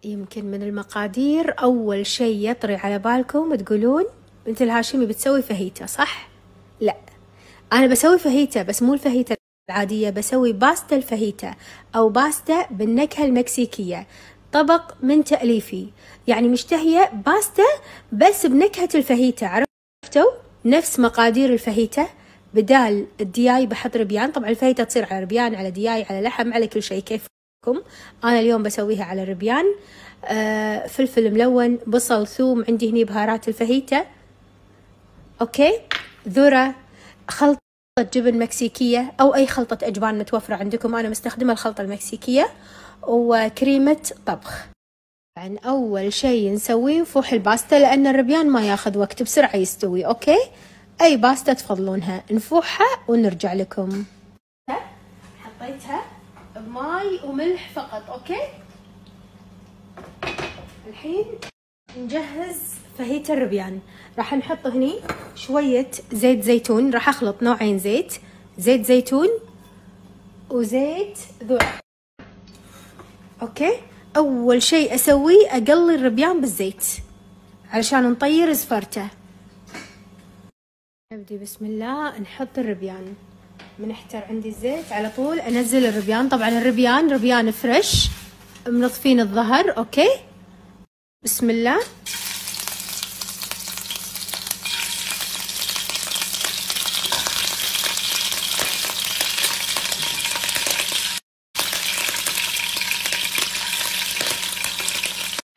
يمكن من المقادير أول شيء يطري على بالكم تقولون بنت الهاشمي بتسوي فاهيتا، صح؟ لا، أنا بسوي فاهيتا بس مو الفاهيتا العادية، بسوي باستا الفاهيتا أو باستا بالنكهة المكسيكية، طبق من تأليفي. يعني مشتهية باستا بس بنكهة الفاهيتا، عرفتوا؟ نفس مقادير الفاهيتا، بدال الدياي بحط ربيان. طبعا الفاهيتا تصير على ربيان، على دياي، على لحم، على كل شيء كيفكم. أنا اليوم بسويها على ربيان. فلفل ملون، بصل، ثوم، عندي هني بهارات الفاهيتا، أوكي، ذرة، خلطة جبن مكسيكية أو أي خلطة أجبان متوفرة عندكم. أنا مستخدمة الخلطة المكسيكية، وكريمة طبخ. طبعا أول شيء نسويه نفوح الباستا، لأن الربيان ما ياخذ وقت، بسرعة يستوي. أوكي، أي باستا تفضلونها نفوحها ونرجع لكم. حطيتها بماي وملح فقط. أوكي، الحين نجهز فاهيتا الربيان. راح نحط هني شوية زيت زيتون، راح أخلط نوعين زيت زيتون وزيت ذرة. أوكي، أول شيء أسويه أقلي الربيان بالزيت علشان نطير زفرته. نبدي بسم الله، نحط الربيان، منحتر عندي الزيت على طول أنزل الربيان. طبعا الربيان ربيان فريش منظفين الظهر. أوكي، بسم الله.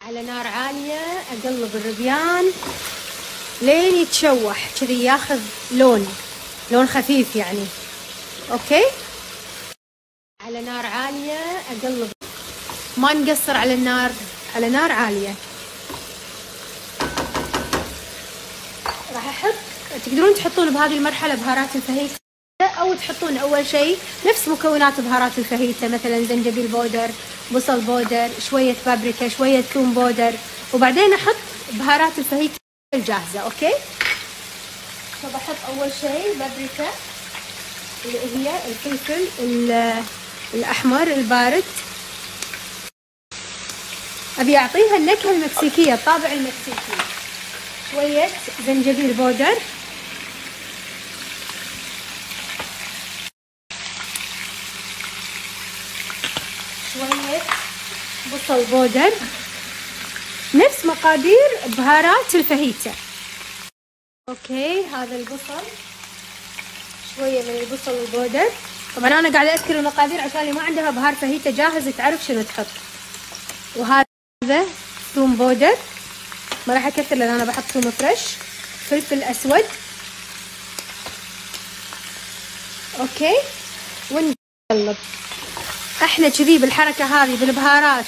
على نار عالية أقلب الربيان لين يتشوح كذي، ياخذ لون خفيف يعني. أوكي، على نار عالية أقلب، ما نقصر على النار، على نار عالية. راح أحط، تقدرون تحطون بهذه المرحلة بهارات الفاهيتا، أو تحطون أول شيء نفس مكونات بهارات الفاهيتا، مثلا زنجبيل بودر، بصل بودر، شوية بابريكا، شوية ثوم بودر، وبعدين أحط بهارات الفاهيتا الجاهزة. أوكي، فبحط أول شيء بابريكا اللي هي الفلفل الأحمر البارد، أبي أعطيها النكهة المكسيكية، الطابع المكسيكي. شوية زنجبيل بودر، شوية بصل بودر، نفس مقادير بهارات الفاهيتا. اوكي، هذا البصل، شوية من البصل البودر. طبعا انا قاعدة اذكر المقادير عشان اللي ما عندها بهار فاهيتا جاهز تعرف شنو تحط. وهذا ثوم بودر، ما راح اكثر لان انا بحط ثوم فريش. فلفل اسود. اوكي، ونقلب. احنا كذي بالحركة هذه بالبهارات،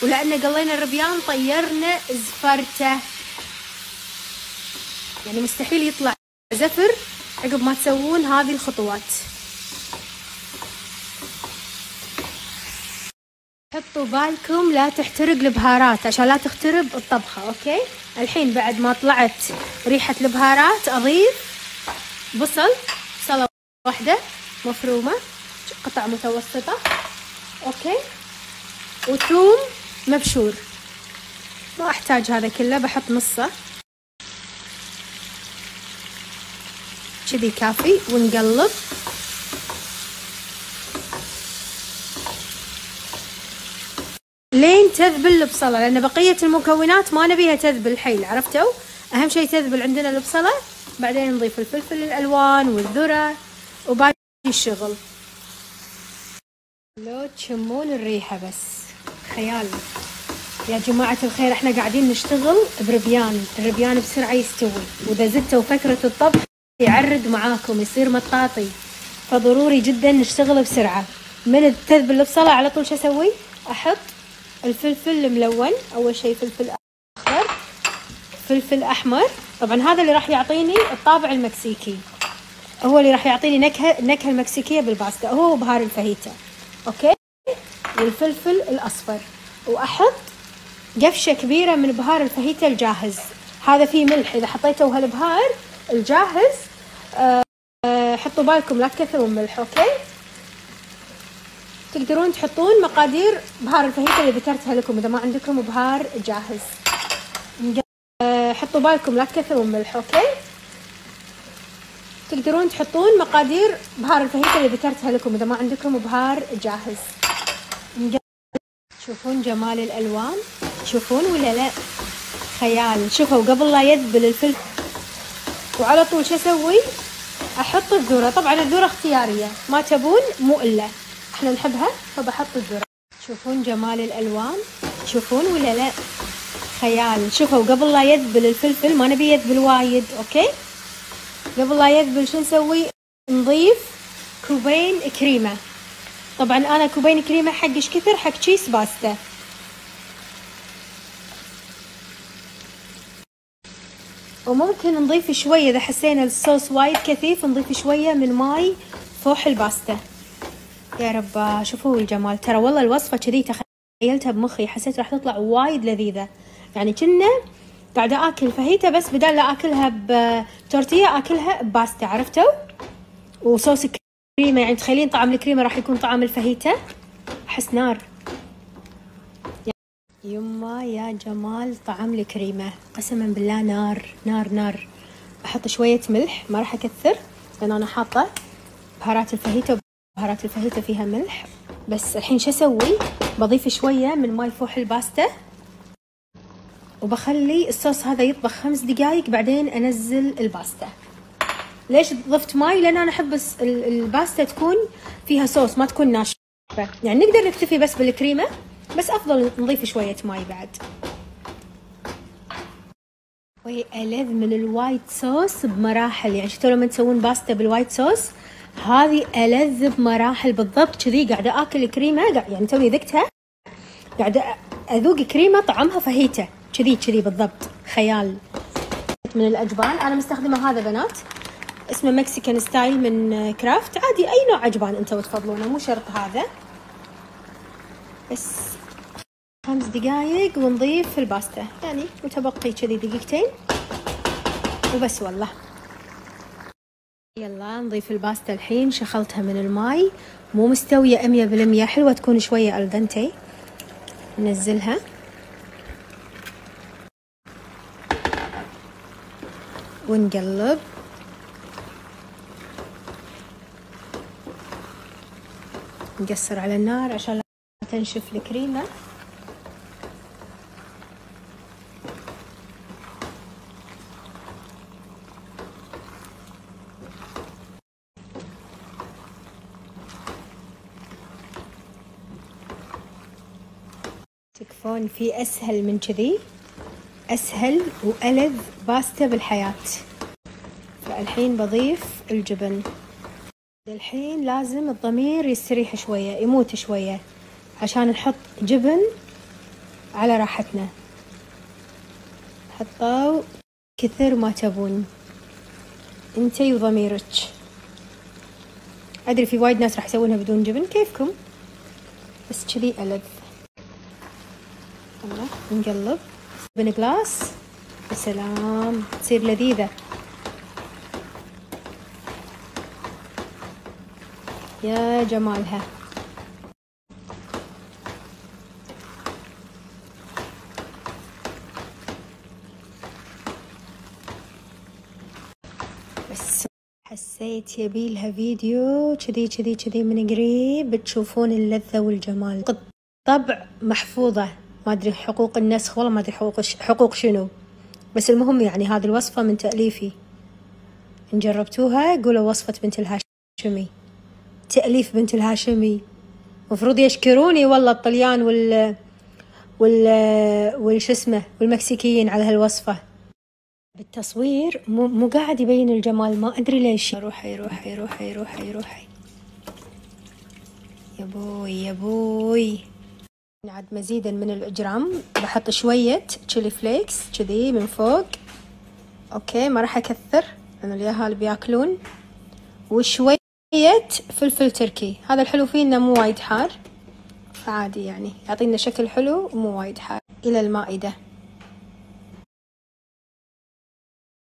ولأن قلينا الربيان طيرنا زفرته، يعني مستحيل يطلع زفر عقب ما تسوون هذه الخطوات. حطوا بالكم لا تحترق البهارات عشان لا تخترب الطبخة. اوكي، الحين بعد ما طلعت ريحة البهارات اضيف بصلة واحدة مفرومة قطع متوسطة. اوكي، وثوم مبشور، ما احتاج هذا كله، بحط نصه كذي كافي. ونقلب لين تذبل البصلة، لان بقية المكونات ما نبيها تذبل حيل، عرفتوا؟ اهم شيء تذبل عندنا البصلة، بعدين نضيف الفلفل الالوان والذرة وباقي الشغل. لو تشمون الريحة بس خيال يا جماعة الخير. احنا قاعدين نشتغل بربيان، الربيان بسرعة يستوي، واذا زدتوا فترة الطبخ يعرق معاكم يصير مطاطي، فضروري جدا نشتغل بسرعة. من تذبل البصلة على طول شو اسوي؟ احط الفلفل الملون، اول شيء فلفل اخضر، فلفل احمر. طبعا هذا اللي راح يعطيني الطابع المكسيكي، هو اللي راح يعطيني النكهة المكسيكية بالباستا، هو بهار الفاهيتا. اوكي، والفلفل الاصفر، واحط قفشة كبيرة من بهار الفاهيتا الجاهز. هذا فيه ملح، اذا حطيته هالبهار الجاهز حطوا بالكم لا تكثروا الملح. اوكي، تقدرون تحطون مقادير بهار الفاهيتا اللي ذكرتها لكم اذا ما عندكم بهار جاهز. حطوا بالكم لا تكثرون ملح. اوكي، تقدرون تحطون مقادير بهار الفاهيتا اللي ذكرتها لكم اذا ما عندكم بهار جاهز. تشوفون جمال الالوان؟ تشوفون ولا لا؟ خيال. شوفوا قبل لا يذبل الفلفل وعلى طول شو اسوي؟ احط الذره. طبعا الذره اختياريه، ما تبون مو الا، احنا نحبها فبحط الذره. تشوفون جمال الالوان؟ تشوفون ولا لا؟ خيال. شوفوا قبل لا يذبل الفلفل، ما نبي يذبل وايد. اوكي، قبل لا يذبل شو نسوي؟ نضيف كوبين كريمه. طبعا انا كوبين كريمه حق ايش كثر؟ حق تشيس باستا. وممكن نضيف شويه اذا حسينا الصوص وايد كثيف، نضيف شويه من ماي فوح الباستا. يا رب شوفوا الجمال. ترى والله الوصفه كذي تخيلتها بمخي، حسيت راح تطلع وايد لذيذه. يعني كنا قاعده اكل فاهيتا بس بدال لا اكلها بتورتيه اكلها بباستا، عرفتوا؟ وصوص كريمه، يعني تخيلين طعم الكريمه راح يكون طعم الفاهيتا. احس نار. يما يا جمال طعم الكريمه، قسما بالله نار نار نار. احط شويه ملح، ما راح اكثر لان انا حاطه بهارات الفاهيتا، بهارات الفاهيتا فيها ملح. بس الحين شو اسوي؟ بضيف شويه من ماي فوح الباستا وبخلي الصوص هذا يطبخ 5 دقائق، بعدين انزل الباستا. ليش ضفت ماي؟ لان انا احب الباستا تكون فيها صوص، ما تكون ناشفه. يعني نقدر نكتفي بس بالكريمه، بس افضل نضيف شويه ماي بعد. وهي ألذ من الوايت صوص بمراحل. يعني شفتوا لما تسوون باستا بالوايت صوص، هذه ألذ بمراحل بالضبط. كذي قاعده اكل كريمه، يعني توني ذقتها، قاعده اذوق كريمه طعمها فاهيتا، كذي بالضبط. خيال. من الاجبان انا مستخدمه هذا بنات، اسمه مكسيكان ستايل من كرافت. عادي اي نوع عجبان انتوا تفضلونه، مو شرط هذا. بس 5 دقائق ونضيف الباستا، يعني متبقي كذي دقيقتين وبس والله. يلا نضيف الباستا الحين. شخلتها من الماي، مو مستوية 100%، حلوة تكون شوية الدنتي. ننزلها ونقلب. نقصر على النار عشان لا تنشف الكريمة. تكفون في أسهل من كذي؟ أسهل وألذ باستا بالحياة. فالحين بضيف الجبن. الحين لازم الضمير يستريح شوية، يموت شوية، عشان نحط جبن على راحتنا. حطوا كثر ما تبون انتي وضميرك. أدري في وايد ناس راح يسوونها بدون جبن، كيفكم، بس كذي ألذ. يلا نقلب جبن جلاس. بسلام، تصير لذيذة. يا جمالها. بس حسيت يبيلها فيديو كذي من قريب تشوفون اللذة والجمال. طبع محفوظة، ما أدري حقوق النسخ، والله ما أدري حقوق شنو، بس المهم يعني هذه الوصفة من تأليفي. إن جربتوها قولوا وصفة بنت الهاشمي، تأليف بنت الهاشمي. مفروض يشكروني والله الطليان والش اسمه والمكسيكيين على هالوصفة. بالتصوير مو قاعد يبين الجمال، ما أدري ليش. روحي يا بوي. عاد مزيدا من الإجرام بحط شوية تشيلي فليكس كذي من فوق. اوكي، ما راح اكثر لان الياهال بياكلون. وشوية فلفل تركي. هذا الحلو فيه انه مو وايد حار، فعادي يعني يعطينا شكل حلو ومو وايد حار. الى المائدة.